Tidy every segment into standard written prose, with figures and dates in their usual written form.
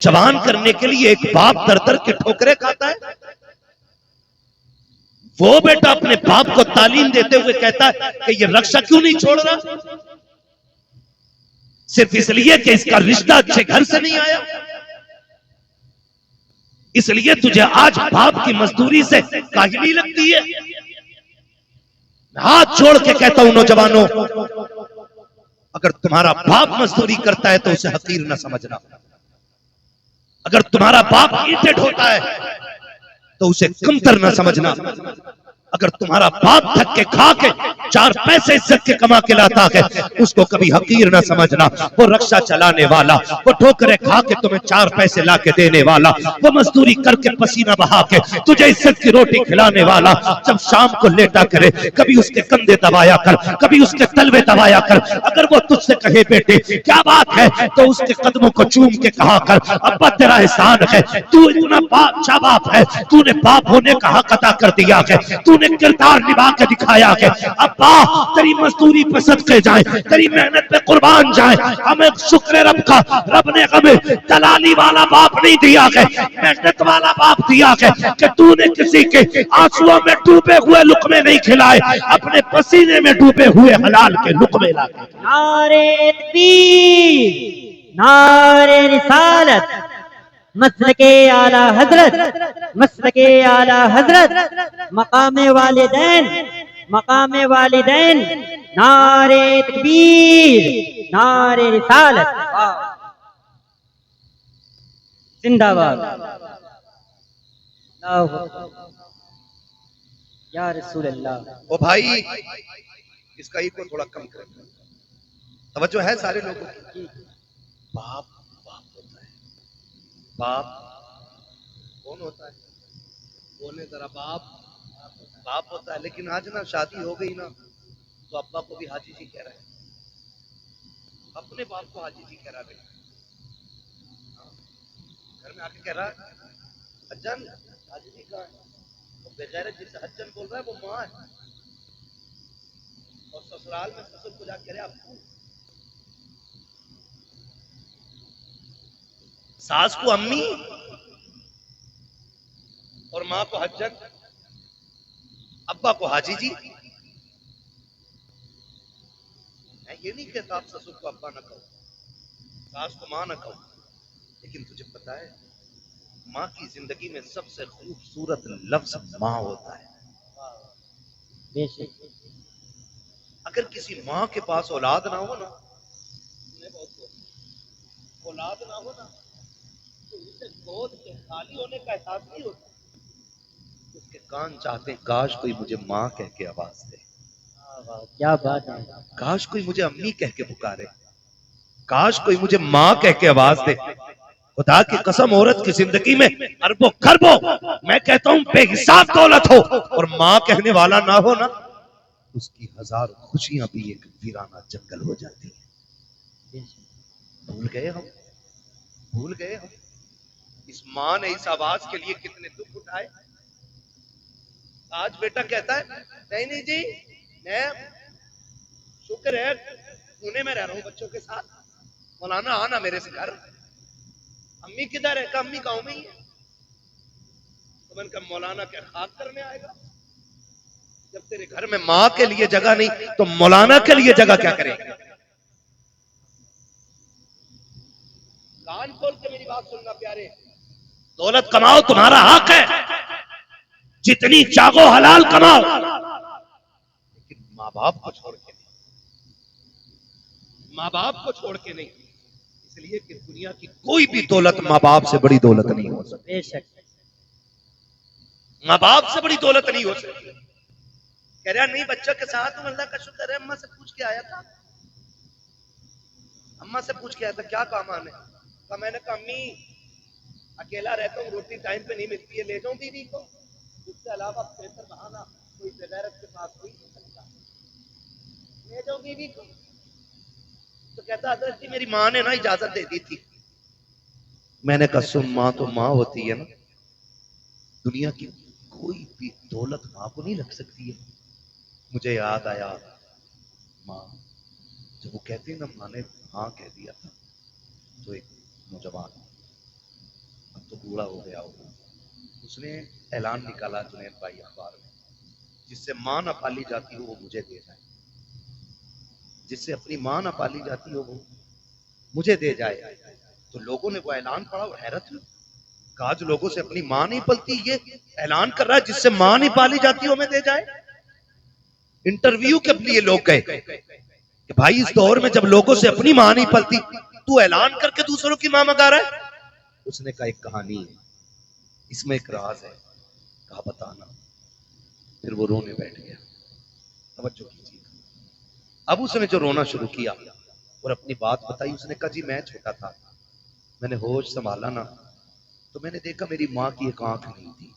جوان کرنے کے لیے ایک باپ در در کے ٹھوکریں کھاتا ہے. وہ بیٹا اپنے باپ کو تعلیم دیتے ہوئے کہتا ہے کہ یہ رکشا کیوں نہیں چھوڑ رہا؟ صرف اس لیے کہ اس کا رشتہ اچھے گھر سے نہیں آیا. اس لیے تجھے آج باپ کی مزدوری سے کاہلی لگتی ہے. ہاتھ چھوڑ کے کہتا ہوں نوجوانوں، اگر تمہارا باپ مزدوری کرتا ہے تو اسے حقیر نہ سمجھنا. اگر تمہارا باپ اینٹیں ڈھوتا ہے تو اسے کمتر نہ سمجھنا. اگر تمہارا باپ تھک کے کھا کے 4 پیسے عزت کے کما کے لاتا ہے اس کو کبھی حقیر نہ سمجھنا. وہ رکشہ چلانے والا، وہ ٹھوکریں کھا کے تمہیں 4 پیسے لا کے دینے والا، وہ مزدوری کر کے پسینہ بہا کے تجھے عزت کی روٹی کھلانے والا، جب شام کو لیٹا کرے کبھی اس کے کندھے دبایا کر، کبھی اس کے تلوے دبایا کر. اگر وہ تجھ سے کہے بیٹے کیا بات ہے تو اس کے قدموں کو چوم کے کہا کر ابا تیرا احسان ہے، تو اتنا اچھا باپ ہے، تو نے باپ ہونے کا حق ادا کر دیا ہے، تو نے کردار نبھا کے دکھایا ہے. ابا تیری مزدوری پہ صدقے جائیں، تیری محنت پہ قربان جائیں. ہمیں شکر رب کا، رب نے ہمیں دلالی والا باپ نہیں دیا ہے، محنت والا باپ دیا ہے کہ تو نے کسی کے آنسوؤں میں ڈوبے ہوئے لقمے نہیں کھلائے، اپنے پسینے میں ڈوبے ہوئے حلال کے لقمے لا کے. نعرہ تکبیر، نعرہ رسالت، مسلک اعلی حضرت، مسلک اعلی حضرت، مقام والدین، مقام والدین، نعرہ تکبیر، نعرہ رسالت. زندہ باد. اللہ یا رسول اللہ. او بھائی اس کا ایکو تھوڑا کم کریں. توجہ ہے سارے لوگوں کی؟ باپ باپ ہوتا ہے. باپ کون ہوتا ہے؟ بولے ذرا. باپ باپ ہوتا ہے. لیکن آج نا شادی ہو گئی نا تو ابا کو بھی حاجی جی کہہ رہے ہیں، اپنے باپ کو حاجی جی کہہ رہا ہے. گھر میں آ کے کہہ رہا ہے حجن حاجی جی کہاں ہے؟ بغیرت جس سے حجن بول رہا ہے وہ ماں ہے، اور سسرال میں سسر کو جا کے کہہ رہے ابو. ساس کو امی اور ماں کو حجن، ابا کو حاجی جی. میں یہ نہیں کہتا آپ سسر کو ابا نہ کہو، ساس کو ماں نہ کہو، لیکن تجھے پتا ہے ماں کی زندگی میں سب سے خوبصورت لفظ ماں ہوتا ہے. اگر کسی ماں کے پاس اولاد نہ ہو نا، اولاد نہ ہو نا تو اسے گود کے خالی ہونے کا احساس نہیں ہوتا. اس کے کان چاہتے ہیں کاش کوئی مجھے ماں کہہ کے آواز دے، کیا بات ہے. کاش کوئی مجھے امی کہہ کے پکارے، کاش کوئی مجھے ماں کہہ کے آواز دے. خدا کی قسم عورت کی زندگی میں اربوں خربوں، میں کہتا ہوں بے حساب دولت ہو اور ماں کہنے والا نہ ہو نا، اس کی 1000 خوشیاں بھی ایک ویرانہ جنگل ہو جاتی ہیں. بھول گئے ہم، بھول گئے ہم اس ماں نے اس آواز کے لیے کتنے دکھ اٹھائے. آج بیٹا کہتا ہے نہیں جی میں شکر ہے پونے میں رہ رہا ہوں بچوں کے ساتھ، مولانا آنا میرے سے گھر. امی کدھر ہے؟ کہ امی گاؤں میں ہی ہے. تو میں نے کہا مولانا کیا خاک کرنے آئے گا؟ جب تیرے گھر میں ماں کے لیے جگہ نہیں تو مولانا کے لیے جگہ کیا کرے گا؟ کان کھول کے میری بات سننا پیارے. دولت کماؤ تمہارا حق ہے، جتنی چاہو حلال کماؤ، لیکن ماں باپ کو چھوڑ کے نہیں، ماں باپ کو چھوڑ کے نہیں. اس لیے کہ دنیا کی کوئی بھی دولت ماں باپ سے بڑی دولت نہیں ہو سکتی. بے شک. ماں باپ سے بڑی دولت نہیں ہو سکتی. کہہ رہا نہیں بچہ کے ساتھ ہوں، اللہ کا شکر ہے. اماں سے پوچھ کے آیا تھا، اماں سے پوچھ کے آیا تھا کیا کام آنے کا. میں نے کہا امی اکیلا رہتا ہوں، روٹی ٹائم پہ نہیں ملتی ہے، لے جاؤں بیوی کو. اس کے علاوہ بہتر بہانا کوئی بغیرت کے پاس کوئی نہیں سکتا، لے جاؤں بیوی کو. تو کہتا حضرت جی میری ماں نے نا اجازت دے دی تھی. میں نے کہا سن ماں تو ماں ہوتی ہے نا، دنیا کی کوئی بھی دولت ماں کو نہیں لگ سکتی ہے. مجھے یاد آیا ماں جب وہ کہتی نا ماں نے ہاں کہہ دیا تھا، تو ایک نوجوان بوڑھا ہو گیا ہوگا، اس نے اعلان نکالا جنید بھائی اخبار میں، جس سے ماں نہ پالی جاتی ہو وہ مجھے دے جائے، جس سے اپنی ماں نہ پالی جاتی ہو وہ مجھے دے جائے۔ تو لوگوں نے وہ اعلان پڑھا اور حیرت ہوئی، کہا جو لوگوں سے اپنی ماں نہیں پلتی یہ اعلان کر رہا ہے جس سے ماں نہیں پالی جاتی ہو ہمیں دے جائے۔ انٹرویو کے لیے لوگ گئے کہ بھائی اس دور میں جب لوگوں سے اپنی ماں نہیں پلتی تو اعلان کر کے دوسروں کی ماں منگا رہا ہے۔ اس نے کہا ایک کہانی ہے، اس میں ایک راز ہے، کہا بتانا۔ پھر وہ رونے بیٹھ گیا۔ توجہ کیجیے، اب اس نے جو رونا شروع کیا اور اپنی بات بتائی، اس نے کہا جی میں چھوٹا تھا، میں نے ہوش سنبھالا نا تو میں نے دیکھا میری ماں کی ایک آنکھ نہیں تھی۔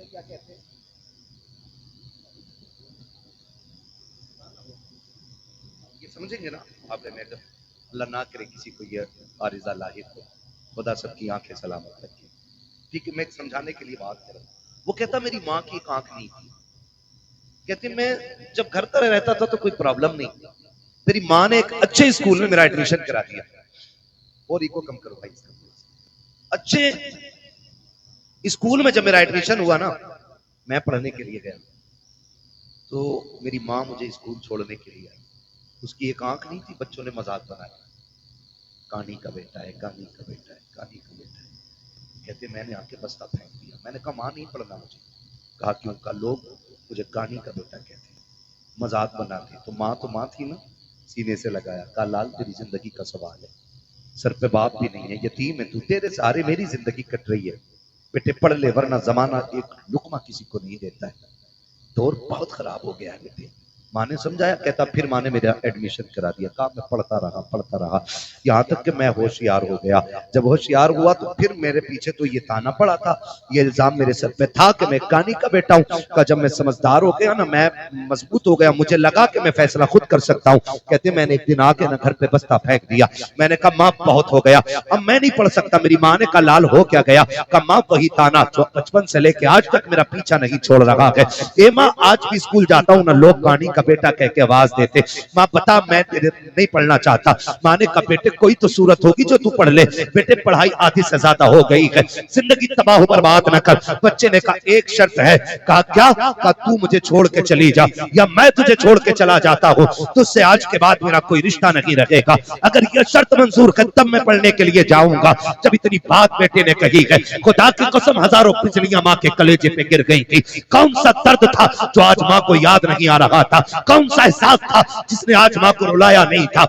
کیا کہتے ہیں؟ یہ سمجھیں گے نا آپ نے، اللہ نہ کرے کسی کو یہ عارضہ لاحق ہو، خدا سب کی آنکھیں سلامت رکھے۔ ٹھیک ہے، میں سمجھانے کے لیے بات کر رہا ہوں۔ وہ کہتا میری ماں کی ایک آنکھ نہیں تھی، کہتے میں جب گھر پر رہتا تھا تو کوئی پرابلم نہیں، میری ماں نے ایک اچھے اسکول میں میرا ایڈمیشن کرا دیا۔ اور ایگو کم کرو بھائی، اچھے اسکول میں جب میرا ایڈمیشن ہوا نا، میں پڑھنے کے لیے گیا تو میری ماں مجھے اسکول چھوڑنے کے لیے آئی۔ اس کی ایک آنکھ نہیں تھی، بچوں نے مذاق بنایا، کانی کا بیٹا ہے، کانی کا بیٹا ہے، کانی کا بیٹا ہے۔ کہتے میں نے آ کے بستہ پھینک دیا، میں نے کہا ماں نہیں پڑھنا مجھے۔ کہا کیوں؟ کا لوگ مجھے کانی کا بیٹا کہتے ہیں، مذاق بناتے، تو ماں تھی نا، سینے سے لگایا، کہا لال تیری زندگی کا سوال ہے، سر پہ باپ بھی نہیں ہے، یتیم ہے تو، تیرے سارے میری زندگی کٹ رہی ہے، بیٹے پڑھ لے ورنہ زمانہ ایک لقمہ کسی کو نہیں دیتا ہے، دور بہت خراب ہو گیا ہے بیٹے۔ ماں نے سمجھایا، کہتا پھر ماں نے میرا ایڈمیشن کرا دیا۔ کہا میں پڑھتا رہا یہاں تک کہ میں ہوشیار ہو گیا۔ جب ہوشیار ہوا تو پھر میرے پیچھے تو یہ تانا پڑا تھا، یہ الزام میرے سر پہ تھا کہ میں کانی کا بیٹا ہوں۔ کہا جب میں سمجھدار ہو گیا نا، میں مضبوط ہو گیا، مجھے لگا کہ میں فیصلہ خود کر سکتا ہوں، کہتے میں نے ایک دن آ کے نا گھر پہ بستہ پھینک دیا۔ میں نے کہا ماں بہت ہو گیا، اب میں نہیں پڑھ سکتا۔ میری ماں نے کہا لال ہو کیا گیا؟ کہا ماں وہی تانا جو بچپن سے لے کے آج تک میرا پیچھا نہیں چھوڑ رہا ہے۔ اے ماں آج بھی اسکول جاتا ہوں نا، لوگ کانی کا بیٹا کہہ کے آواز دیتے، ماں بتا میں تیرے نہیں پڑھنا چاہتا۔ ماں نے کہا بیٹے کوئی تو صورت ہوگی جو تو پڑھ لے، بیٹے پڑھائی آدھی سے زیادہ ہو گئی ہے، زندگی تباہ و برباد نہ کر۔ بچے نے کہا ایک شرط ہے۔ کہا کیا؟ کہا تو مجھے چھوڑ کے چلی جا یا میں تجھے چھوڑ کے چلا جاتا ہوں، تجھ سے آج کے بعد میرا کوئی رشتہ نہیں رہے گا۔ اگر یہ شرط منظور ہے تب میں پڑھنے کے لیے جاؤں گا۔ جب اتنی بات بیٹے نے کہی ہے، خدا کی قسم ہزاروں بجلیاں ماں کے کلیجے پہ گر گئی تھی۔ کون سا درد تھا جو آج ماں کو یاد نہیں آ رہا تھا؟ کون سا احساس تھا جس نے آج ماں کو رلایا نہیں تھا؟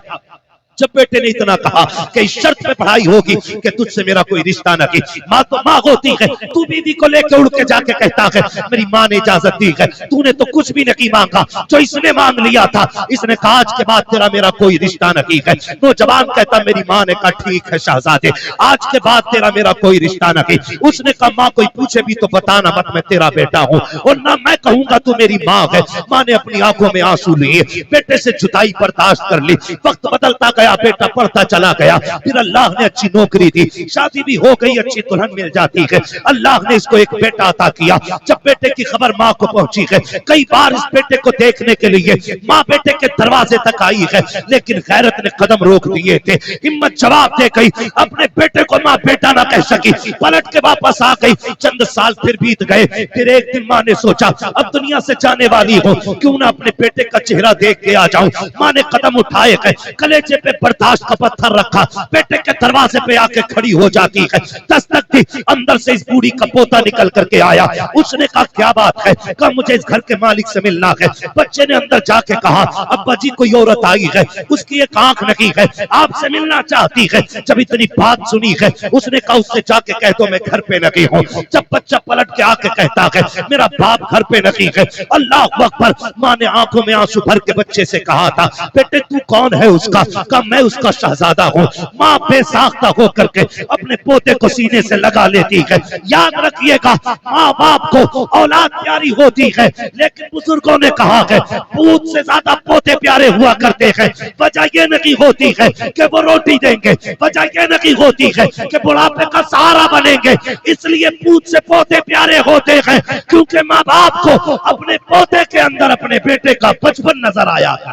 جب بیٹے نے اتنا کہا کہ اس شرط پہ پڑھائی ہوگی کہ تجھ سے میرا کوئی رشتہ نہیں، ماں تو ماں ہوتی ہے، تو بیوی کو لے کے اڑ کے جا کے کہتا ہے میری ماں نے اجازت دی ہے، تو نے تو کچھ بھی نہیں مانگا، جو اس نے مانگ لیا تھا اس نے کہا آج کے بعد تیرا میرا کوئی رشتہ نہیں ہے۔ نوجوان کہتا میری ماں نے کہا ٹھیک ہے شہزادے، آج کے بعد تیرا میرا کوئی رشتہ نہیں۔ اس نے کہا ماں کوئی پوچھے بھی تو بتانا مت میں تیرا بیٹا ہوں، اور نہ میں کہوں گا تو میری ماں ہے۔ ماں نے اپنی آنکھوں میں آنسو لیے، بیٹے سے جدائی برداشت کر لی۔ وقت بدلتا گیا، بیٹا پڑھتا چلا گیا، پھر اللہ نے اچھی نوکری دی، شادی بھی ہو گئی، اچھی دلہن مل جاتی ہے، اللہ نے اس کو ایک بیٹا عطا کیا۔ جب بیٹے کی خبر ماں کو پہنچی ہے، کئی بار اس بیٹے کو دیکھنے کے لیے ماں بیٹے کے دروازے تک آئی ہے، لیکن غیرت نے قدم روک دیے تھے، ہمت جواب دے گئی، اپنے بیٹے کو ماں بیٹا نہ کہہ سکی، پلٹ کے واپس آ گئی۔ چند سال پھر بیت گئے، پھر ایک دن ماں نے سوچا اب دنیا سے جانے والی ہوں، کیوں نہ اپنے بیٹے کا چہرہ دیکھ کے آ جاؤں۔ ماں نے قدم اٹھائے گئے، کلیجے پہ برداشت کا پتھر رکھا، بیٹے کے دروازے پہ آ کے کھڑی ہو جاتی ہے، دستک دی، اندر سے اس بوڑھی کا پوتا نکل کر کے آیا۔ اس نے کہا کیا بات ہے؟ کہا مجھے اس گھر کے مالک سے ملنا ہے۔ بچے نے اندر جا کے کہا ابا جی کوئی عورت آئی ہے، اس کی ایک آنکھ نہیں ہے، آپ سے ملنا چاہتی ہے۔ جب اتنی بات سنی ہے اس نے کہا اس سے جا کے کہہ دو میں گھر پہ نہیں ہوں۔ جب بچہ پلٹ کے آ کے کہتا ہے میرا باپ گھر پہ نہیں ہے، اللہ اکبر، ماں نے آنکھوں میں آنسو بھر کے بچے سے کہا تھا بیٹے تو کون ہے اس کا؟ کہا میں اس کا شہزادہ ہوں۔ ماں بے ساختہ ہو کر کے اپنے پوتے کو سینے سے لگا لیتی ہے۔ یاد رکھیے گا ماں باپ کو اولاد پیاری ہوتی ہے، لیکن بزرگوں نے کہا ہے پوت سے زیادہ پوتے پیارے ہوا کرتے ہیں۔ وجہ یہ نہیں ہوتی ہے کہ وہ روٹی دیں گے، وجہ یہ نہیں ہوتی ہے کہ بڑھاپے کا سہارا بنیں گے، اس لیے پوت سے پوتے پیارے ہوتے ہیں کیونکہ ماں باپ کو اپنے پوتے کے اندر اپنے بیٹے کا بچپن نظر آیا ہے۔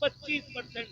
25%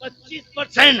25%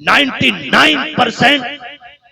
99%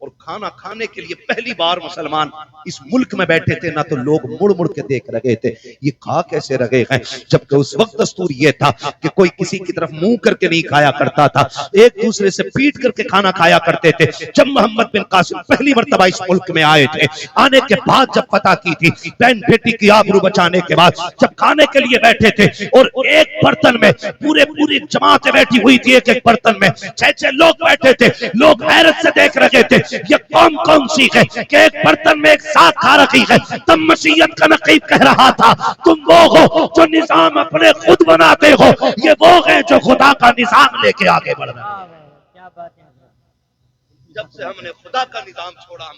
اور کھانا کھانے کے لیے پہلی بار مسلمان اس ملک میں بیٹھے تھے نہ تو لوگ مڑ مڑ کے دیکھ رہے تھے یہ کھا کیسے رہے ہیں، جبکہ اس وقت دستور یہ تھا کہ کوئی کسی کی طرف منہ کر کے نہیں کھایا کرتا تھا، ایک دوسرے سے پیٹ کر کے کھانا کھایا کرتے تھے۔ جب محمد بن قاسم پہلی مرتبہ اس ملک میں آئے تھے، آنے کے بعد جب فتح کی تھی، بہن بیٹی کی آبرو بچانے کے بعد جب کھانے کے لیے بیٹھے تھے اور ایک برتن میں پوری جماعتیں بیٹھی ہوئی تھی، ایک برتن میں 6 لوگ بیٹھے تھے، لوگ حیرت سے دیکھ رہے تھے یہ کون سی ہے کہ ایک برتن میں ایک ساتھ کھا رہی ہے۔ تب مشیت کا نقیب کہہ رہا تھا تم وہ ہو جو نظام اپنے خود بناتے ہو، یہ وہ ہے جو خدا کا نظام لے کے آگے بڑھ رہے ہیں۔ کیا بات ہے حضرت۔ جب سے ہم نے خدا کا نظام چھوڑا ہم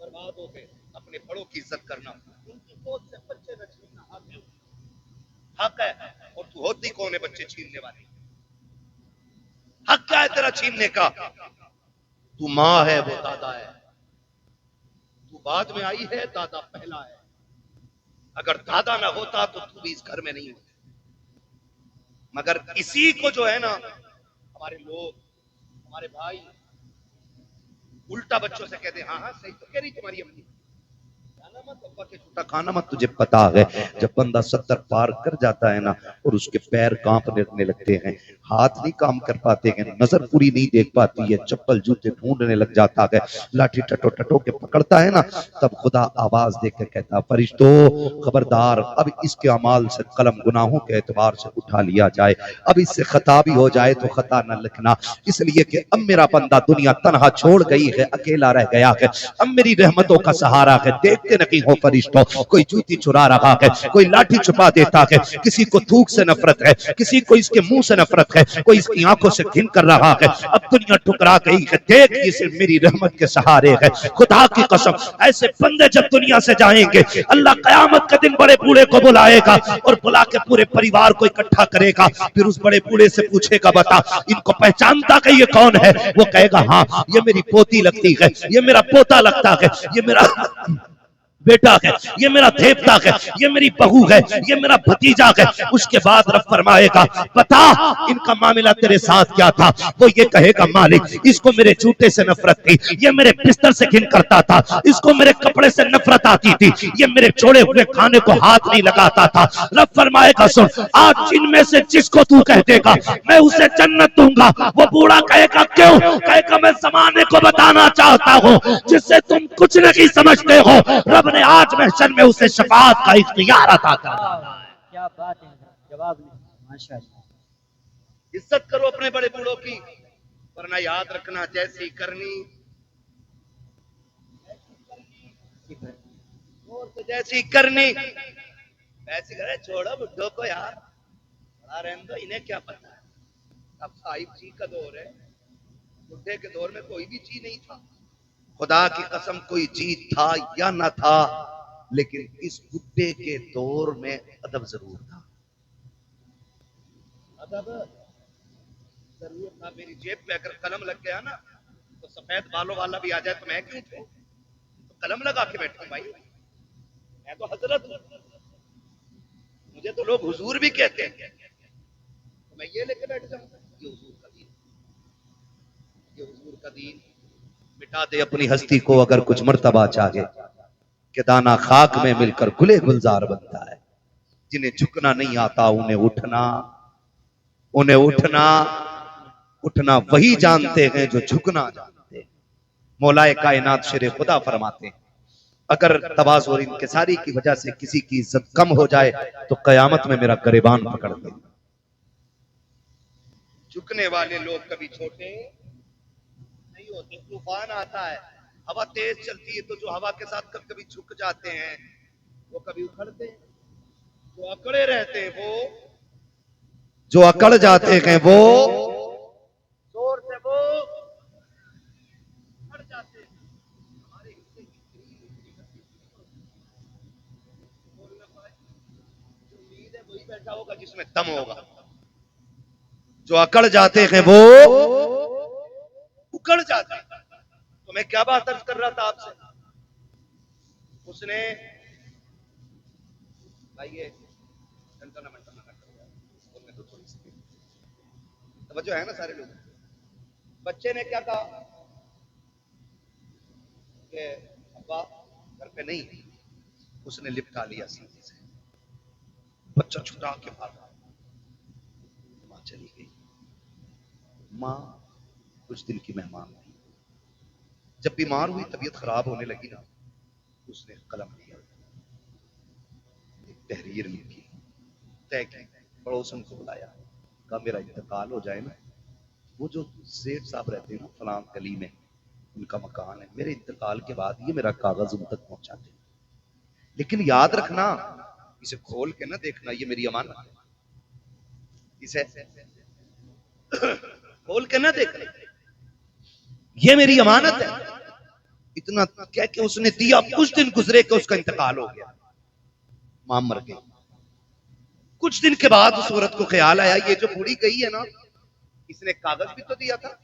برباد ہو گئے۔ اپنے بڑوں کی عزت کرنا، ان کی گود سے بچے نہ چھیننا حق ہے، اور تو ہوتی کون ہے بچے چھیننے والی؟ حق کیا ہے تیرا چھیننے کا؟ تو ماں ہے وہ دادا ہے، تو بعد میں آئی ہے دادا پہلا ہے، اگر دادا نہ ہوتا تو تو بھی اس گھر میں نہیں ہوتا۔ مگر اسی کو جو ہے نا ہمارے لوگ، ہمارے بھائی الٹا بچوں سے کہتے ہیں ہاں صحیح تو کہہ رہی تمہاری امی، کھانا مت، تجھے پتا ہے جب بندہ 70 پار کر جاتا ہے نا اور اس کے پیر کانپنے لگتے ہیں، ہاتھ نہیں کام کر پاتے ہیں، نظر پوری نہیں دیکھ پاتی ہے، چپل جوتے ڈھونڈنے لگ جاتا ہے، لاٹھی ٹٹو کے پکڑتا ہے نا، تب خدا آواز دے کے کہتا فرشتو خبردار، اب اس کے اعمال سے قلم گناہوں کے اعتبار سے اٹھا لیا جائے، اب اس سے خطا بھی ہو جائے تو خطا نہ لکھنا، اس لیے کہ اب میرا بندہ دنیا تنہا چھوڑ گئی ہے، اکیلا رہ گیا ہے، اب میری رحمتوں کا سہارا ہے، دیکھتے نہیں ہو فرشتوں، کوئی جوتی چرا رہا ہے، کوئی لاٹھی چھپا دیتا ہے، کسی کو تھوک سے نفرت ہے، کسی کو اس کے منہ سے نفرت ہے، کوئی اس کی آنکھوں سے گھن کر رہا ہے، اب دنیا ٹکرا گئی ہے، دیکھ یہ صرف میری رحمت کے سہارے ہے۔ خدا کی قسم ایسے بندے جب دنیا سے جائیں گے، اللہ قیامت کے دن بڑے بوڑھے کو بلائے گا اور بلا کے پورے پریوار کو اکٹھا کرے گا، پھر اس بڑے بوڑھے سے پوچھے گا بتا ان کو پہچانتا کہ یہ کون ہے؟ وہ کہے گا ہاں یہ میری پوتی لگتی ہے، یہ میرا پوتا لگتا ہے، یہ میرا بیٹا ہے، یہ میرا دھیپتا ہے، یہ میری بہو ہے، یہ میرا بھتیجا ہے۔ اس کے بعد رب فرمائے گا بتا ان کا معاملہ تیرے ساتھ کیا تھا؟ وہ یہ کہے گا مالک اس کو میرے جوتے سے نفرت تھی، یہ میرے بستر سے گھن کرتا تھا، اس کو میرے کپڑے سے نفرت آتی تھی، یہ میرے چھوڑے ہوئے کھانے کو ہاتھ نہیں لگاتا تھا۔ رب فرمائے گا سن آج جن میں سے جس کو تو کہہ دے گا میں اسے جنت دوں گا، وہ بوڑھا کہے گا کیوں؟ کہے گا میں زمانے کو بتانا چاہتا ہوں جس سے تم کچھ نہیں سمجھتے ہو، رب نے آج محشر میں اسے شفاعت کا اختیار عطا کر دیا۔ کیا بات ہے حضرت، جواب نہیں، ماشاءاللہ۔ عزت کرو اپنے بڑے بوڑھوں کی، ورنہ یاد رکھنا جیسی کرنی اور تو جیسی کرنی ویسی کرے، چھوڑو بڈھوں کو یار، بڑا رہنے دو، انہیں کیا پتا ہے، اب صاحب جی کا دور ہے، بڈھے کے دور میں کوئی بھی چیز نہیں تھا، خدا کی قسم کوئی چیز تھا یا نہ تھا، لیکن اس بڈھے کے دور میں ادب ضرور تھا، ادب ضرور تھا۔ میری جیب میں اگر قلم لگ گیا نا تو سفید بالوں والا بھی آ جائے تو میں کیوں اٹھوں، تو قلم لگا کے بیٹھوں بھائی، میں تو حضرت ہوں، مجھے تو لوگ حضور بھی کہتے ہیں، تو میں یہ لے کے بیٹھ جاؤں، یہ حضور کا دین، یہ حضور کا دین مٹا دے اپنی ہستی کو اگر کچھ مرتبہ چاہے کہ دانا خاک میں مل کر گلے گلزار بنتا ہے، جنہیں جھکنا نہیں آتا انہیں اٹھنا وہی جانتے ہیں جو جھکنا جانتے ہیں۔ مولا کائنات شیر خدا فرماتے ہیں اگر تواضع اور انکساری کی وجہ سے کسی کی عزت کم ہو جائے تو قیامت میں میرا گریبان پکڑ دے گا۔ جھکنے والے لوگ کبھی چھوٹے نہیں ہوتے، طوفان آتا ہے، ہوا تیز چلتی ہے تو جو ہوا کے ساتھ کبھی جھک جاتے ہیں وہ کبھی اکھڑتے ہیں، جو اکڑے رہتے ہیں وہ جو اکڑ جاتے ہیں وہ زور سے وہ اکڑ جاتے ہیں۔ ہمارے حصے کی بولنا پائے جو امید ہے وہی بیٹھا ہوگا جس میں دم ہوگا، جو اکڑ جاتے ہیں وہ اکڑ جاتے ہیں۔ تو میں کیا بات عرض کر رہا تھا آپ سے، اس نے بھائی توجہ ہے نا سارے لوگ، بچے نے کیا کہا کہ ابا گھر پہ نہیں. اس نے لپٹا لیا سینے سے, بچہ چھٹا کے بھاگا. ماں چلی گئی. ماں کچھ دن کی مہمان تھی. جب بیمار ہوئی, طبیعت خراب ہونے لگی نا, اس نے قلم لیا, ایک تحریر لکھی, طے کی, پڑوسن کو بلایا, کہا میرا انتقال ہو جائے نا, وہ جو سیٹھ صاحب رہتے ہیں نا فلاں گلی میں, ان کا مکان ہے, میرے انتقال کے بعد یہ میرا کاغذ ان تک پہنچا دیں, لیکن یاد رکھنا اسے کھول کے نہ دیکھنا, یہ میری امانت ہے, اسے کھول کے نہ دیکھنا, یہ میری امانت ہے. اتنا کہہ کے اس نے دیا. کچھ دن گزرے کہ اس کا انتقال ہو گیا, ماں مر گئی. کچھ دن کے بعد اس عورت کو خیال آیا یہ جو بوڑھی گئی ہے نا, اس نے کاغذ بھی تو دیا تھا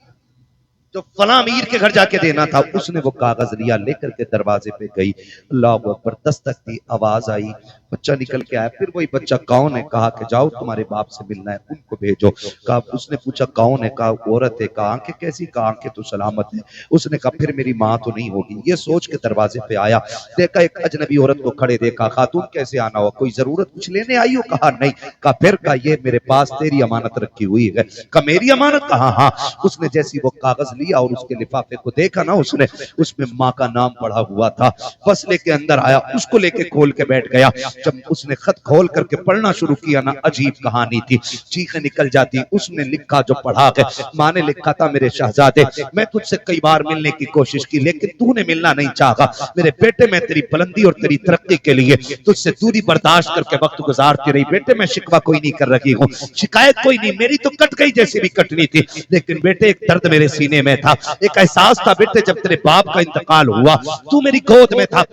جو فلاں امیر کے گھر جا کے دینا تھا. اس نے وہ کاغذ لیا, لے کر کے دروازے پہ گئی. اللہ اکبر, دستک دی, آواز آئی, بچہ نکل کے آیا. پھر وہی بچہ کون ہے, کہا کہ جاؤ تمہارے باپ سے ملنا ہے, ان کو بھیجو. کہا, اس نے پوچھا کون ہے, کہا عورت ہے. کہا آنکھیں کیسی, کہا آنکھیں تو سلامت ہے. اس نے کہا پھر میری ماں تو نہیں ہوگی. یہ سوچ کے دروازے پہ آیا, دیکھا ایک اجنبی عورت کو کھڑے دیکھا. خاتون کیسے آنا ہوا, کوئی ضرورت کچھ لینے آئی ہو, کہا نہیں. کہا پھر, کہا یہ میرے پاس تیری امانت رکھی ہوئی ہے. کہا میری امانت, کہا ہاں. اس نے جیسی وہ کاغذ لیا اور اس کے لفافے کو دیکھا نا, اس میں ماں کا نام پڑھا ہوا تھا. بس لے کے اندر آیا, اس کو لے کے کھول کے بیٹھ گیا. جب اس نے خط کھول کر کے پڑھنا شروع کیا نا, عجیب کہانی تھی, چیخیں نکل جاتی. اس نے لکھا جو پڑھا ہے, ماں نے لکھا تھا میرے شہزادے, میں تجھ سے کئی بار ملنے کی کوشش کی لیکن تو نے ملنا نہیں چاہا. میرے بیٹے, میں تیری بلندی اور تیری ترقی کے لیے تجھ سے دوری برداشت کر کے وقت گزارتی رہی. بیٹے میں شکوہ کوئی نہیں کر رہی ہوں, شکایت کوئی نہیں, میری تو کٹ گئی جیسی بھی کٹنی تھی, لیکن بیٹے ایک درد میرے سینے میں تھا, ایک احساس تھا. بیٹے جب تیرے باپ کا انتقال ہوا تو میری گود میں تھا,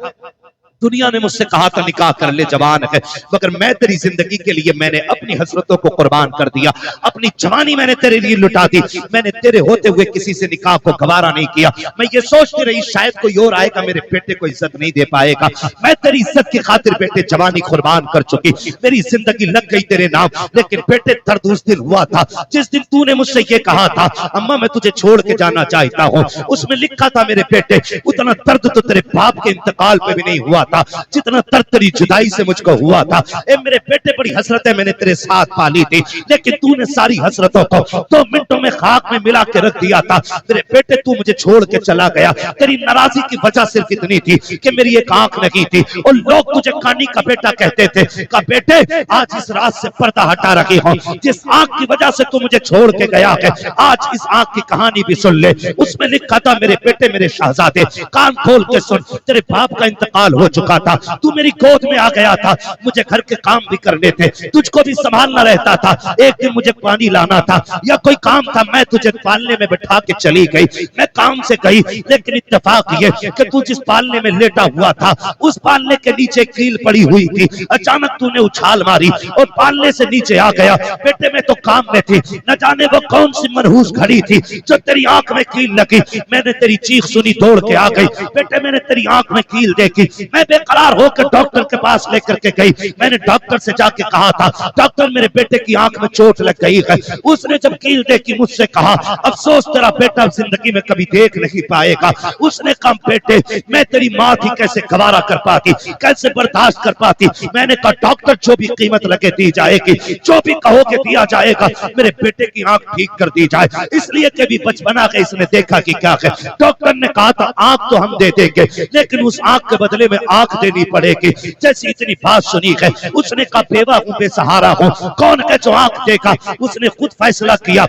دنیا نے مجھ سے کہا تھا نکاح کر لے, جوان ہے, مگر میں تیری زندگی کے لیے میں نے اپنی حسرتوں کو قربان کر دیا, اپنی جوانی میں نے تیرے لیے لٹا دی. میں نے تیرے ہوتے ہوئے کسی سے نکاح کو گوارا نہیں کیا. میں یہ سوچتی رہی شاید کوئی اور آئے گا میرے بیٹے کو عزت نہیں دے پائے گا. میں تیری عزت کی خاطر بیٹے جوانی قربان کر چکی, میری زندگی لگ گئی تیرے نام. لیکن بیٹے درد اس دن ہوا تھا جس دن تو نے مجھ سے یہ کہا تھا اماں میں تجھے چھوڑ کے جانا چاہتا ہوں. اس میں لکھا تھا میرے بیٹے اتنا درد تو تیرے باپ کے انتقال پہ بھی نہیں ہوا تھا جتنا درد تیری جدائی سے مجھ کو ہوا تھا. اے میرے بیٹے بڑی حسرتیں میں نے تیرے ساتھ پالی تھی, لیکن تو نے ساری حسرتوں کو 2 منٹوں میں خاک میں ملا کے رکھ دیا تھا. میرے بیٹے تو مجھے چھوڑ کے چلا گیا, تیری ناراضی کی وجہ صرف اتنی تھی کہ میری ایک آنکھ نہیں تھی اور لوگ تجھے کانی کا بیٹا کہتے تھے. کہا بیٹے آج اس رات سے پردہ ہٹا رہی ہوں, جس آنکھ کی وجہ سے تو مجھے چھوڑ کے گیا ہے آج اس آنکھ کی کہانی بھی سن لے. اس میں لکھا تھا میرے بیٹے میرے شہزادے کان کھول کے سن, تیرے باپ کا انتقال ہو چکا تھا, تو میری گود میں آ گیا تھا, مجھے گھر کے کام بھی کرنے تھے, تجھ کو بھی سنبھالنا رہتا تھا. ایک دن مجھے پانی لانا تھا یا کوئی کام تھا, میں تجھے پالنے میں بٹھا کے چلی گئی. میں کام سے گئی لیکن اتفاق یہ کہ تو جس پالنے میں لیٹا ہوا تھا اس پالنے کے نیچے کیل پڑی ہوئی تھی. اچانک تو نے اچھال ماری اور پالنے سے نیچے آ گیا. بیٹے میں تو کام میں تھی, نہ جانے وہ کون سی منحوس گھڑی تھی جو تیری آنکھ میں کیل لگی. میں نے تیری چیخ سنی, دوڑ کے آ گئی. بیٹے میں نے تیری آنکھ میں کیل دیکھی, میں بے قرار ہو کے ڈاکٹر کے پاس لے کر کے گئی. میں نے ڈاکٹر سے جا کے کہا تھا ڈاکٹر میرے بیٹے کی آنکھ میں چوٹ لگ گئی ہے. اس نے جب کیل دیکھی مجھ سے کہا افسوس تیرا بیٹا زندگی میں کبھی دیکھ نہیں پائے گا. اس نے کہا بیٹے میں تیری ماں تھی کیسے گوارا کر پاتی, کیسے برداشت کر پاتی. میں نے کہا ڈاکٹر جو بھی قیمت لگے دی جائے گی, جو بھی کہو کہ دیا جائے گا, میرے بیٹے کی آنکھ ٹھیک کر دی جائے, اس لیے کہ بھی بچپنا کے اس نے دیکھا کہ کیا ہے. ڈاکٹر نے کہا تھا آنکھ تو ہم دے دیں گے لیکن اس آنکھ کے بدلے میں آنکھ دینی پڑے گی. جیسی اتنی بات سنی ہے اس نے کہا بیوہ ہوں بے سہارا ہوں, کون ہے جو آنکھ دے گا. اس نے خود فیصلہ کیا,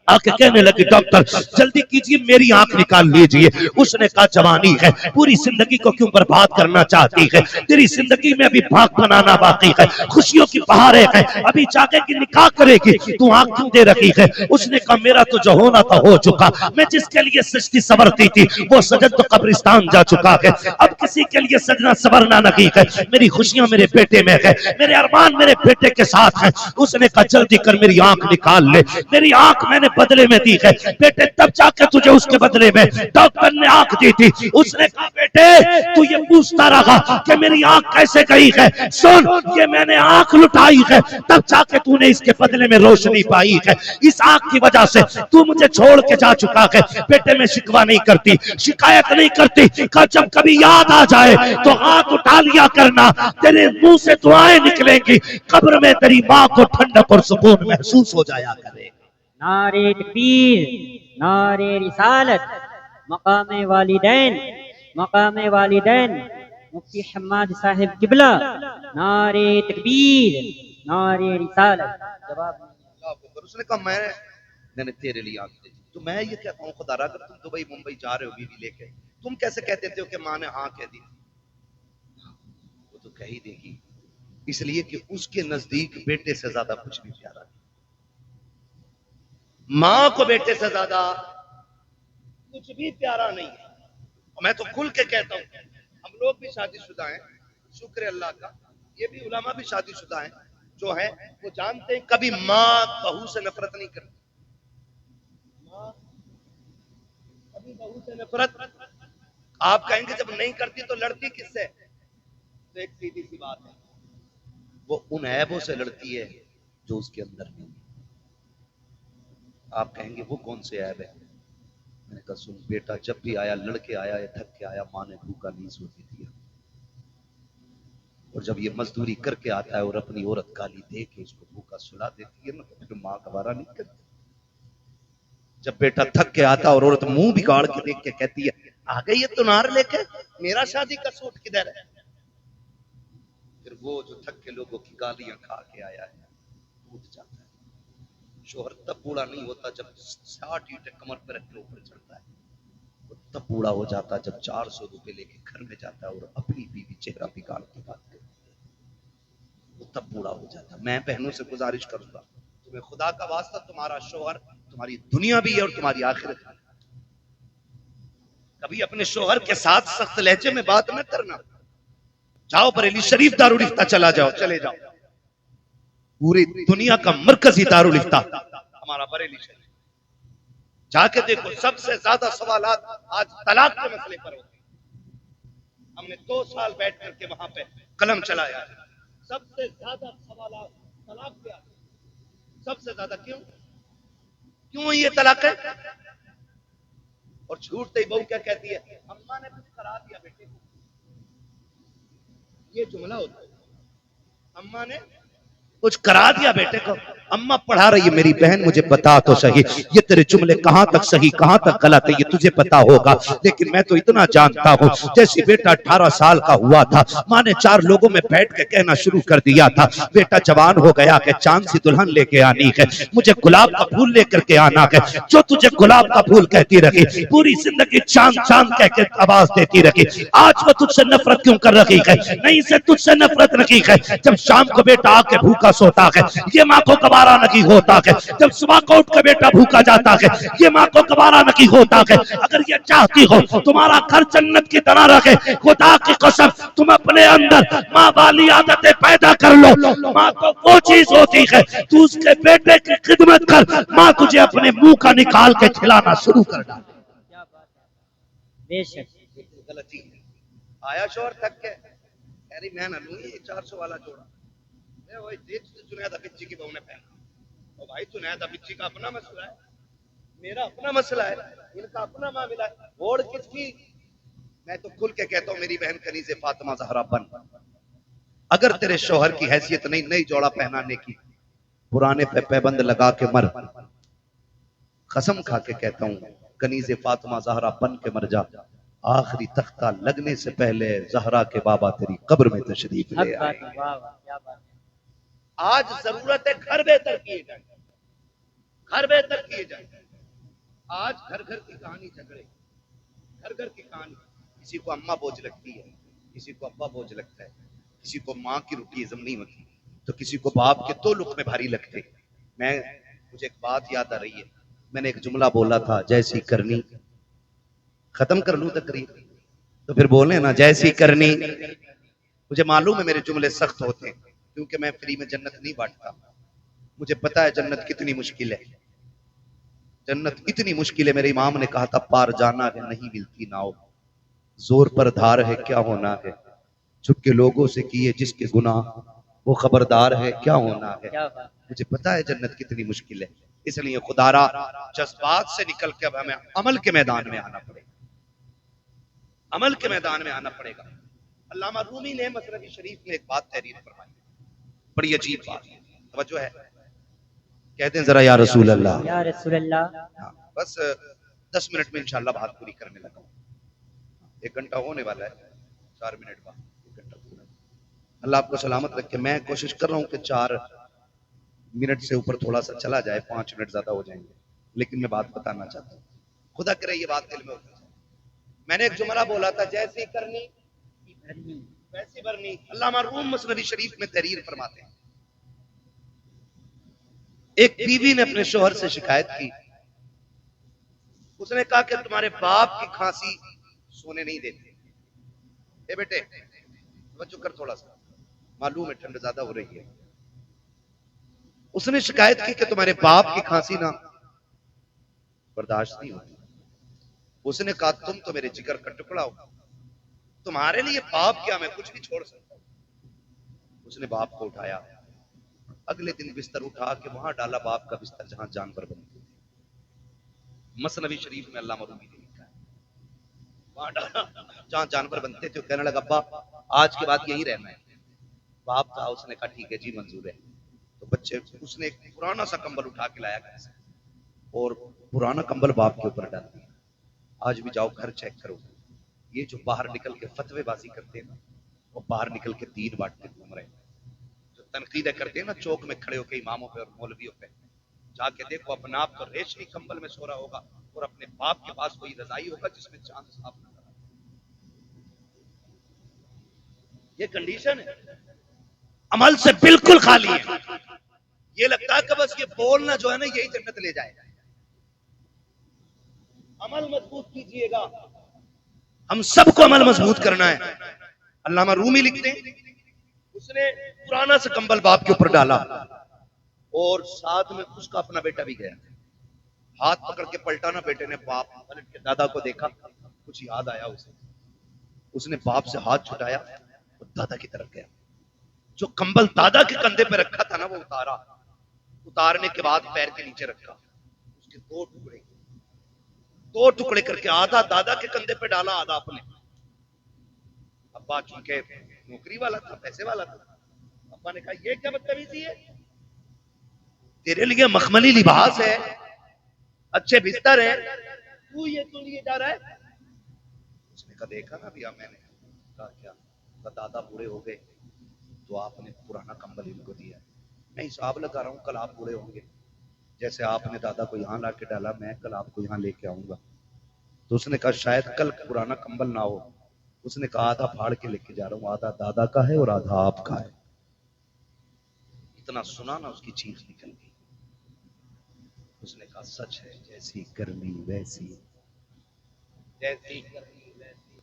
آ کے کہنے لگی ڈاکٹر جلدی کیجیے میری آنکھ نکال لیجیے. اس نے کہا جوانی ہے, پوری زندگی کو کیوں برباد کرنا چاہتی ہے, تیری زندگی میں ابھی بھاگ بنانا باقی ہے, خوشیوں کی بہاریں ہیں, ابھی جاگے کی نکاح کرے گی, تو آنکھ کیوں دے رکھی ہے. اس نے کہا میرا تو جو ہونا تھا ہو چکا, میں جس کے لیے سجتی سورتی تھی وہ سجد تو قبرستان جا چکا ہے, اب کسی کے لیے سجنا سورنا نہیں ہے. میری خوشیاں میرے بیٹے میں ہے, میرے ارمان میرے بیٹے کے ساتھ ہیں. اس نے کہا جلدی کر میری آنکھ نکال لے. میری آنکھ میں نے بدلے میں دی ہے بیٹے، تب جا کے تجھے اس کے بدلے میں ڈاکٹر نے آنکھ دی تھی. اس نے کہا بیٹے تو یہ پوچھتا رہا کہ میری آنکھ کیسے گئی ہے، سن یہ میں نے آنکھ لٹائی ہے تب جا کے تو نے اس کے بدلے میں روشنی پائی ہے. اس آنکھ کی وجہ سے تو مجھے چھوڑ کے جا چکا ہے. بیٹے میں شکوہ نہیں کرتی، شکایت نہیں کرتی، کہ جب کبھی یاد آ جائے تو ہاتھ اٹھا لیا کرنا، تیرے منہ سے دعائیں نکلیں گی، قبر میں تیری ماں کو ٹھنڈک اور سکون محسوس ہو جایا کرے. نعرے تکبیر، نعرے رسالت، مقام والدین، مقام والدین، مفتی حماد صاحب قبلہ، نعرے تکبیر، نعرے رسالت. جواب اس نے کہا میں نے تیرے لیے آنکھ دی. تو میں یہ کہتا ہوں خدا را اگر تم دبئی ممبئی جا رہے ہو بیوی لے کے، تم کیسے کہہ دیتے ہو کہ ماں نے ہاں کہہ دی؟ وہ تو کہہ ہی دے گی، اس لیے کہ اس کے نزدیک بیٹے سے زیادہ کچھ بھی پیارا نہیں. ماں کو بیٹے سے زیادہ کچھ بھی پیارا نہیں ہے. میں تو کھل کے کہتا ہوں، ہم لوگ بھی شادی شدہ ہیں، شکر اللہ کا، یہ بھی علماء بھی شادی شدہ ہیں جو ہیں وہ جانتے ہیں کبھی ماں بہو سے نفرت نہیں کرتی. ماں کبھی بہو سے نفرت، آپ کہیں گے جب نہیں کرتی تو لڑتی کس سے؟ تو ایک سیدھی سی بات ہے، وہ ان عیبوں سے لڑتی ہے جو اس کے اندر نہیں. آپ کہیں گے وہ کون سے عیب ہے؟ میں نے کہا سن بیٹا، جب بھی آیا لڑکے آیا یا تھک کے آیا، ماں نے بھوکا نہیں سوتی دیا. اور جب یہ مزدوری کر کے آتا ہے اور اپنی عورت گالی دے کے اس کو بھوکا سلا دیتی ہے نا، تو پھر ماں گوارا نہیں کرتی. جب بیٹا تھک کے آتا اور عورت منہ بگاڑ کے دیکھ کے کہتی ہے آ گئی ہے تنار لے کے، میرا شادی کا سوٹ کدھر ہے؟ پھر وہ جو تھک کے لوگوں کی گالیاں کھا کے آیا ہے ٹوٹ جاتا ہے. شوہر تب بوڑھا نہیں ہوتا جب 60 اینٹیں کمر پہ رکھ کے اوپر چڑھتا ہے. وہ تب بوڑھا ہو جاتا جب 400 روپے لے کے گھر میں جاتا ہے اور اپنی بیوی چہرہ بگاڑ کے بات کرتی ہے. وہ تب بوڑھا ہو جاتا. میں بہنوں سے گزارش کروں گا، تمہیں خدا کا واسطہ تمہارا شوہر تمہاری دنیا بھی ہے اور تمہاری آخرت بھی. کبھی اپنے شوہر کے ساتھ سخت لہجے میں بات نہ کرنا. جاؤ بریلی شریف دارالفتہ چلا جاؤ، چلے جاؤ، پوری دنیا کا مرکزی دارالفتہ ہمارا بریلی شریف. جا کے دیکھو سب سے زیادہ سوالات آج طلاق کے مسئلے پر ہوتے ہیں. ہم نے 2 سال بیٹھ کر کے وہاں پہ قلم چلایا ہے. سب سے زیادہ سوالات طلاق پہ آتے ہیں. سب سے زیادہ کیوں یہ طلاق ہے؟ اور چھوٹتے ہی بہو کیا کہتی ہے؟ اماں نے کچھ کرا دیا بیٹے کو. یہ جملہ ہوتا ہے، اماں نے کچھ کرا دیا بیٹے کو. اماں پڑھا رہی ہے میری بہن مجھے بتا تو صحیح یہ تیرے جملے کہاں تک صحیح کہاں تک غلط ہے یہ تجھے پتا ہوگا، لیکن میں تو اتنا جانتا ہوں جیسے بیٹا 18 سال کا ہوا تھا ماں نے 4 لوگوں میں بیٹھ کے کہنا شروع کر دیا تھا بیٹا جوان ہو گیا کہ چاند سی دلہن لے کے آنی ہے، مجھے گلاب کا پھول لے کر کے آنا ہے. جو تجھے گلاب کا پھول کہتی رہی پوری زندگی چاند چاند کہہ کے آواز دیتی رہی. آج وہ تجھ سے نفرت کیوں کر رہی ہے؟ نہیں سے تجھ سے نفرت رکھی ہے. جب شام کو بیٹا آ کے بھوکا سوتا ہے یہ ماں کو گوارا نہیں ہوتا ہے. جب صبح کو اٹھ کے بیٹا بھوکا جاتا ہے یہ ماں کو گوارا نہیں ہوتا ہے. اگر یہ چاہتی ہو تمہارا گھر جنت کی طرح رہے، خدا کی قسم تم اپنے اندر ماں والی عادتیں پیدا کر لو. ماں کو وہ چیز ہوتی ہے تو اس کے بیٹے کی خدمت کر، ماں تجھے اپنے منہ کا نکال کے کھلانا شروع کر ڈالے. کیا بات ہے، بے شک. غلطی ہے. آیا شوہر تھک کے کہہ رہی میں نہ لوں یہ 400 والا جوڑا. وہی دیکھ جنید بچی کی بہو نے پہنا. اور بھائی جنید بچی کا اپنا مسئلہ ہے، میرا اپنا مسئلہ ہے، ان کا اپنا معاملہ ہے. ووڑ کس کی؟ میں تو کھل کے کہتا ہوں میری بہن کنیز فاطمہ زہرا بن، اگر تیرے شوہر کی حیثیت نہیں نئی جوڑا پہنانے کی، پرانے پہ پیبند لگا کے مر. قسم کھا کے کہتا ہوں کنیز فاطمہ زہرا بن کے مر جا. آخری تختہ لگنے سے پہلے زہرا کے بابا تیری قبر میں تشریف حق لے بات آئے. ہے، واہ واہ کیا بات ہے. آج ضرورت ہے گھر بہتر کیے جائیں، گھر بہتر کیے جائیں. آج گھر گھر کی کہانی جھگڑے، گھر گھر کی کہانی. کسی کو اماں بوجھ لگتی ہے، کسی کو ابا بوجھ لگتا ہے، کسی کو ماں کی روٹی ہضم نہیں ہوتی تو کسی کو باپ کے 2 لقمے بھاری لگتے. مجھے ایک بات یاد آ رہی ہے، میں نے ایک جملہ بولا تھا جیسی کرنی، ختم کر لوں تقریر تو پھر بولیں نا جیسی کرنی. مجھے معلوم ہے میرے جملے سخت ہوتے ہیں کیونکہ میں فری میں جنت نہیں بانٹتا. مجھے پتا ہے جنت کتنی مشکل ہے. جنت اتنی مشکل ہے، میرے امام نے کہا تھا پار جانا ہے نہیں ملتی ناؤ، زور پر دھار ہے کیا ہونا ہے، چھپ کے لوگوں سے کیے جس کے گناہ وہ خبردار ہے کیا ہونا ہے۔ کیا بات مجھے پتا ہے جنت کتنی مشکل ہے، اس لیے خدارا جذبات سے نکل کے اب ہمیں عمل کے میدان میں آنا پڑے گا، عمل کے میدان میں آنا پڑے گا۔ علامہ رومی نے مثنوی شریف میں ایک بات تحریر فرمائی، بڑی عجیب بات ہے، توجہ ہے، کہتے ہیں ذرا یا رسول اللہ۔ یا رسول اللہ۔ ہاں، بس 10 منٹ میں انشاءاللہ بات پوری کرنے لگا ہوں، 1 گھنٹہ ہونے والا ہے، 4 منٹ بعد 1 گھنٹہ پورا۔ اللہ آپ کو سلامت رکھے، میں کوشش کر رہا ہوں کہ 4 منٹ سے اوپر تھوڑا سا چلا جائے، 5 منٹ زیادہ ہو جائیں گے، لیکن میں بات بتانا چاہتا ہوں، خدا کرے یہ بات دل میں ہوتی ہے۔ میں نے ایک جملہ بولا تھا، جیسی کرنی ویسی برنی، علامہ روم مثنوی شریف میں تحریر فرماتے ہیں، ایک بیوی نے اپنے شوہر سے شکایت کی، اس نے کہا کہ تمہارے باپ کی کھانسی سونے نہیں دیتے۔ اے بیٹے توجہ کر تھوڑا سا، معلوم ہے ٹھنڈ زیادہ ہو رہی ہے۔ اس نے شکایت کی کہ تمہارے باپ کی کھانسی نہ برداشت نہیں ہوتی۔ اس نے کہا تم تو میرے جگر کا ٹکڑا ہو، تمہارے لیے باپ کیا، میں کچھ بھی چھوڑ سکتا ہوں۔ اس نے باپ کو اٹھایا، اگلے دن بستر اٹھا کے وہاں ڈالا باپ کا بستر جہاں جانور بنتے تھے۔ مثنوی شریف میں علامہ رومی نے لکھا ہے، وہاں ڈالا جہاں جانور بنتے تھے۔ کہنے لگا ابا آج کے بعد یہی رہنا ہے۔ باپ تھا، اس نے کہا ٹھیک ہے جی منظور ہے۔ تو بچے، اس نے ایک پرانا سا کمبل اٹھا کے لایا گھر سے اور پرانا کمبل باپ کے اوپر ڈال دیا۔ آج بھی جاؤ گھر چیک کرو، یہ جو باہر نکل کے فتوے بازی کرتے ہیں نا، وہ باہر نکل کے دین بانٹتے گھوم رہے ہیں، جو تنقیدیں کرتے ہیں نا چوک میں کھڑے ہو کے اماموں پہ اور مولویوں پہ، جا کے دیکھو اپنا آپ تو ریشمی کمبل میں سو رہا ہوگا اور اپنے باپ کے پاس کوئی رضائی ہوگا جس میں چاند صاف نظر آتا ہے۔ یہ کنڈیشن ہے، عمل سے بالکل خالی ہے۔ یہ لگتا ہے کہ بس یہ بولنا جو ہے نا یہی جنت لے جائے گا۔ عمل مضبوط کیجئے گا، ہم سب کو عمل مضبوط کرنا ہے۔ علامہ رومی لکھتے ہیں اس نے پرانا سا کمبل باپ کے اوپر ڈالا اور ساتھ میں اس کا اپنا بیٹا بھی گیا، ہاتھ پکڑ کے پلٹا نا، بیٹے نے باپ پلٹ کے دادا کو دیکھا، کچھ یاد آیا اسے، اس نے باپ سے ہاتھ چھٹایا اور دادا کی طرف گیا، جو کمبل دادا کے کندھے پہ رکھا تھا نا وہ اتارا، اتارنے کے بعد پیر کے نیچے رکھا، اس کے 2 ٹکڑے کر کے آدھا دادا کے کندھے پہ ڈالا، آدھا اپنے۔ ابا چونکہ نوکری والا تھا، پیسے والا تھا، ابا نے کہا یہ کیا بدتمیزی ہے، تیرے لیے مخملی لباس ہے، اچھے بستر ہے، تو یہ تو لیے جا رہا ہے۔ اس نے کہا دیکھا نا بھیا، میں نے کہا کیا، دادا بوڑھے ہو گئے تو آپ نے پرانا کمبل ان کو دیا، میں حساب لگا رہا ہوں کل آپ بوڑھے ہوں گے، جیسے آپ نے دادا کو یہاں لا کے ڈالا میں کل آپ کو یہاں لے کے آؤں گا۔ تو اس نے کہا شاید کل پرانا کمبل نہ ہو، اس نے کہا آدھا پھاڑ کے لے کے جا رہا ہوں، آدھا دادا کا ہے اور آدھا آپ کا ہے۔ اتنا سنا نا اس کی چیخ نکل گئی، اس نے کہا سچ ہے، جیسی کرنی ویسی، جیسی کرنی ویسی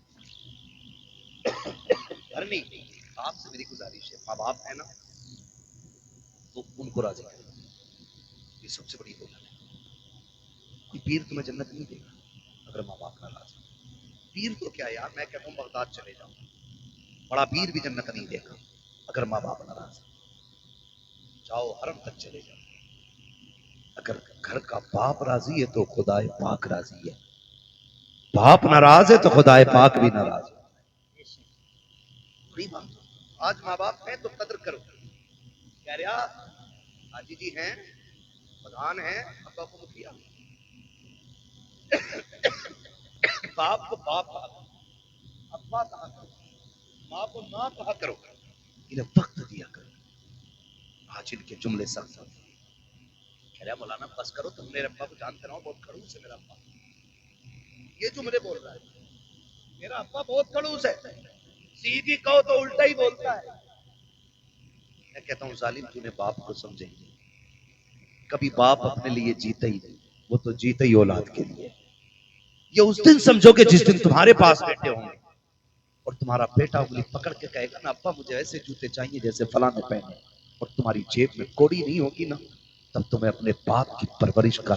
کرنی۔ آپ سے میری گزارش ہے، ماں باپ ہے نا تو ان کو راضی کریں، یہ سب سے بڑی دولت ہے۔ کوئی پیر تمہیں جنت نہیں دے گا اگر ماں باپ ناراض ہیں۔ پیر تو کیا یار، میں کہتا ہوں بغداد چلے جاؤ، بڑا پیر بھی جنت نہیں دے گا اگر ماں باپ ناراض ہیں۔ جاؤ حرم تک چلے جاؤ، اگر گھر کا باپ راضی ہے تو خدا پاک راضی ہے، باپ ناراض ہے تو خدا پاک بھی ناراض ہے۔ بڑی بات، آج ماں باپ ہیں تو قدر کرو، کہہ رہا حاجی جی ہیں، پردھان ہیں، ابا کو مکھیا، باپ کو باپ کہا کرو، ابا کہا کرو، ماں کو ماں کہا کرو، انہیں وقت دیا کرو۔ آج ان کے جملے سخت ہوتے ہیں، کہہ رہا مولانا بس کرو، تم میرے ابا کو جانتے رہو، بہت کھڑوس ہے میرا ابا، یہ جملے بول رہا ہے، میرا ابا بہت کھڑوس ہے، سیدھی کہو تو الٹا ہی بولتا ہے۔ میں کہتا ہوں ظالم تو نے باپ کو سمجھے ہی نہیں، کبھی باپ اپنے لیے جیتا ہی نہیں، وہ تو جیتا ہی اولاد کے لیے۔ یہ اس دن سمجھو کہ جس دن تمہارے پاس بیٹے ہوں گے اور تمہارا بیٹا انگلی پکڑ کے کہے گا نا ابا مجھے ایسے جوتے چاہیے جیسے فلاں نے پہنے، اور تمہاری جیب میں کوڑی نہیں ہوگی نا، تب تمہیں اپنے باپ کی پرورش کا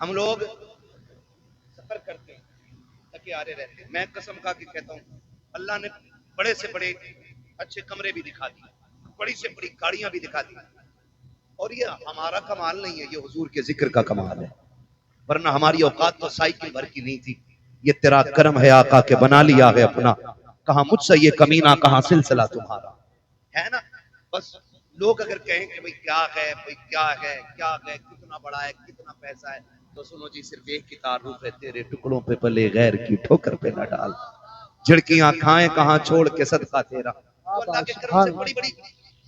ہم لوگ سفر کرتے ہیں تھکے آرے رہتے ہیں. میں قسم کھا کے کہتا ہوں اللہ نے بڑے سے بڑے اچھے کمرے بھی دکھا دیے, بڑی سے بڑی گاڑیاں بھی دکھا دی, اور یہ ہمارا کمال نہیں ہے, یہ حضور کے ذکر کا کمال ہے. ورنہ ہماری اوقات تو سائیکل بھر کی نہیں تھی. یہ تیرا کرم ہے آقا کہ بنا لیا ہے اپنا, کہاں مجھ سے یہ کمینہ کہاں سلسلہ تمہارا ہے نا. بس لوگ اگر کہیں کہ بھئی کیا ہے, بھئی کیا ہے, کیا ہے, کتنا بڑا ہے, کتنا پیسہ ہے, تو سنو جی صرف ایک کی تعارف ہے, تیرے ٹکڑوں پہ پلے غیر کی ٹھوکر پہ نہ ڈال, جھڑکیاں کھائیں کہاں چھوڑ کے صدقہ تیرا. تو اللہ کے کرم سے بڑی بڑی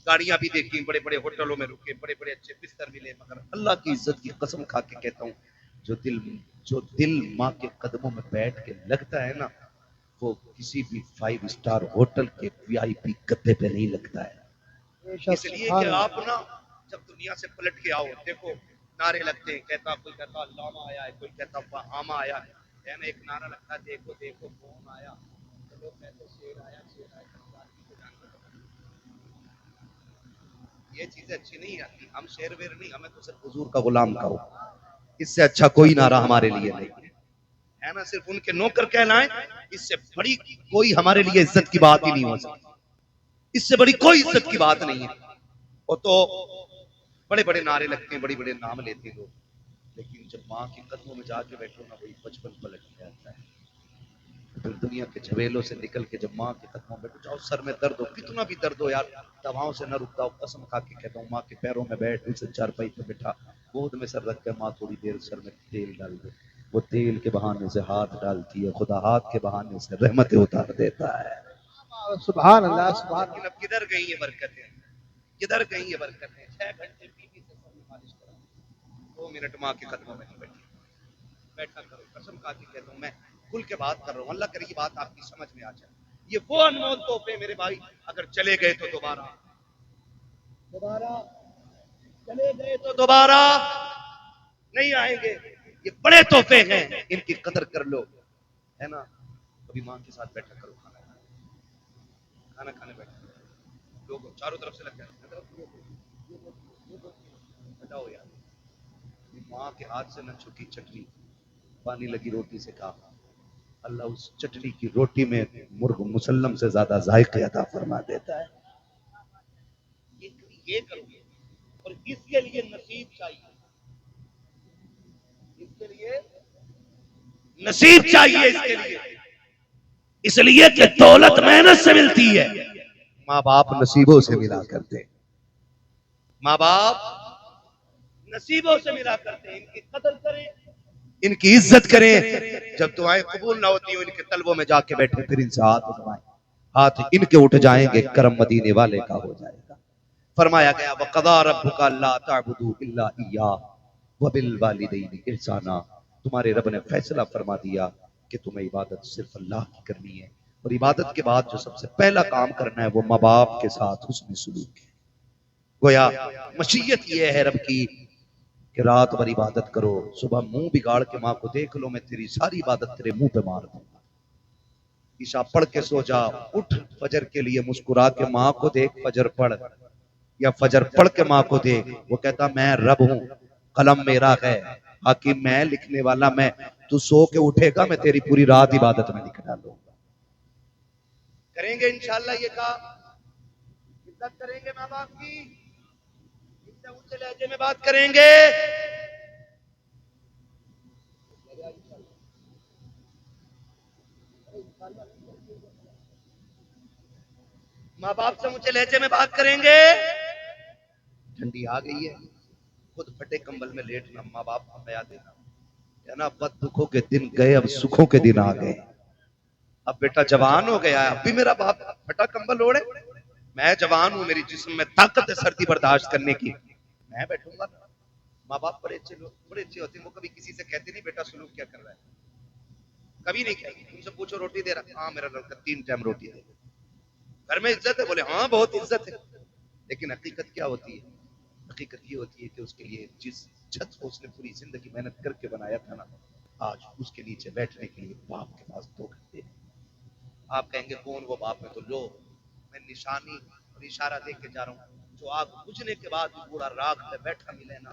گاڑیاں بھی دیکھی, بڑے بڑے ہوٹلوں میں رکے, بڑے بڑے اچھے بستر ملے, مگر اللہ کی عزت کی قسم کھا کے کہتا ہوں جو دل ماں کے قدموں میں بیٹھ کے لگتا ہے نا, وہ کسی بھی 5 اسٹار ہوٹل کے VIP گدے پہ نہیں لگتا ہے. اس لیے کہ آپ نا جب دنیا سے پلٹ کے آؤ, دیکھو نعرے لگتے ہیں, کہتا کوئی کہتا علامہ آیا ہے, کوئی کہتا فہامہ آیا ہے نا, ایک نعرہ لگتا ہے دیکھو دیکھو کون آیا, تو لوگ کہتے شیر آیا, شیر آیا. یہ چیزیں اچھی نہیں آتی. ہم شیر ویر نہیں, ہمیں تو صرف حضور کا غلام کہو, اس سے اچھا کوئی نعرہ ہمارے لیے نہیں ہے نا. صرف ان کے نوکر کہلائیں, اس سے بڑی کوئی ہمارے لیے عزت کی بات ہی نہیں ہو سکتی, اس سے بڑی کوئی عزت کی بات نہیں ہے. وہ تو بڑے بڑے نعرے لگتے ہیں, بڑے بڑے نام لیتے ہیں لوگ, لیکن جب ماں کے قدموں میں جا کے بیٹھو نا, وہی بچپن پلٹ جاتا ہے. پھر دنیا کے جھویلوں سے نکل کے جب ماں کے قدموں میں بیٹھو, چاہو سر میں درد ہو, کتنا بھی درد ہو یار, دواؤں سے نہ رکتا ہو. قسم کھا کے کہتا ہوں ماں کے پیروں میں بیٹھ, اسے چارپائی پہ بٹھا, گود میں سر رکھ کے ماں تھوڑی دیر سر میں تیل ڈال دے, وہ تیل کے بہانے سے ہاتھ ڈالتی ہے, خدا ہاتھ کے بہانے سے رحمتیں اتار دیتا ہے. سبحان اللہ سبحان لیکن اب کدھر گئی یہ برکتیں, کدھر گئی یہ برکتیں. 6 گھنٹے بیوی سے سر میں مالش کرا, 2 منٹ ماں کے قدموں میں نہیں بیٹھی, بیٹھا کرو. قسم کھا کے کہتا ہوں, میں کھل کے بات کر رہا ہوں, اللہ کرے یہ بات آپ کی سمجھ میں آ جائے. یہ وہ انمول تحفے میرے بھائی, اگر چلے گئے تو دوبارہ چلے گئے تو دوبارہ نہیں آئیں گے. یہ بڑے تحفے ہیں, ان کی قدر کر لو, ہے نا. کبھی ماں کے ساتھ بیٹھا کرو, کھانا کھانے بیٹھا کرو, لوگ چاروں طرف سے لگ جائیں, ہٹاؤ یار. ماں کے ہاتھ سے نہ چھٹی چٹنی, پانی لگی روٹی سے کھا, اللہ اس چٹنی کی روٹی میں مرغ مسلم سے زیادہ ذائقے عطا فرما دیتا ہے. یہ کرو, اور اس کے لیے نصیب چاہیے, اس کے لیے نصیب چاہیے, اس لیے کہ دولت محنت سے ملتی ہے, ماں باپ نصیبوں سے ملا کرتے, ماں باپ نصیبوں سے ملا کرتے. ان کی قدر کریں, ان کی عزت کریں. جب دعائیں قبول نہ ہوتی ہوں, ان کے طلبوں میں جا کے بیٹھے, پھر ان سے ہاتھ اٹھوائیں, ہاتھ ان کے اٹھ جائیں گے, کرم مدینے والے کا ہو جائے گا. فرمایا گیا وَقَضَىٰ رَبُّكَ أَلَّا تَعْبُدُوا إِلَّا إِيَّاهُ وَبِالْوَالِدَيْنِ إِحْسَانًا. تمہارے رب نے فیصلہ فرما دیا کہ تمہیں عبادت صرف اللہ کی کرنی ہے, اور عبادت کے بعد جو سب سے پہلا کام کرنا ہے وہ ماں باپ کے ساتھ حسن سلوک ہے. گویا مشیت یہ ہے رب کی کہ رات بھر عبادت کرو, صبح منہ بگاڑ کے ماں کو دیکھ لو, میں تیری ساری عبادت تیرے منہ پہ مار دوں گا. عشاء پڑھ کے سو جا, اٹھ فجر کے لیے مسکرا کے ماں کو دیکھ, فجر پڑھ, یا فجر پڑھ کے ماں کو دیکھ, وہ کہتا میں رب ہوں, قلم میرا ہے, حاکم میں, لکھنے والا میں, تو سو کے اٹھے گا, میں تیری پوری رات عبادت میں لکھ ڈالوں گا. کریں گے انشاءاللہ یہ کام, عزت کریں گے ماں باپ کی, اتنے اونچے لہجے میں بات کریں گے. ماں باپ سے اونچے لہجے میں بات کریں گے. ٹھنڈی آ گئی ہے, خود پھٹے کمبل میں لیٹنا, ماں باپ کو بیا دینا, کہنا بد دکھوں کے دن گئے, اب سکھوں کے دن آ گئے. اب بیٹا جوان ہو گیا ہے, اب بھی میرا باپ پھٹا کمبل اوڑے, میں جوان ہوں, میری جسم میں طاقت ہے سردی برداشت کرنے کی, میں بیٹھوں گا. ماں باپ بڑے اچھے لوگ, بڑے اچھے ہوتے ہیں, وہ کبھی کسی سے کہتے نہیں بیٹا سلوک کیا کر رہا ہے, کبھی نہیں کہیں. ان سے پوچھو روٹی دے رہا, ہاں میرا لڑکا 3 ٹائم روٹی دے. گھر میں عزت ہے, بولے ہاں بہت عزت ہے. لیکن حقیقت کیا ہوتی ہے؟ حقیقت یہ ہوتی ہے کہ اس کے لیے جس چھت کو اس نے پوری زندگی محنت کر کے بنایا تھا نا, آج اس کے نیچے بیٹھنے کے لیے باپ کے پاس 2 گھنٹے ہیں. آپ کہیں گے کون وہ باپ ہے, تو لو میں نشانی اور اشارہ دے کے جا رہا ہوں, جو آگ بجھنے کے بعد بوڑھا راگ پہ بیٹھا ملے نا,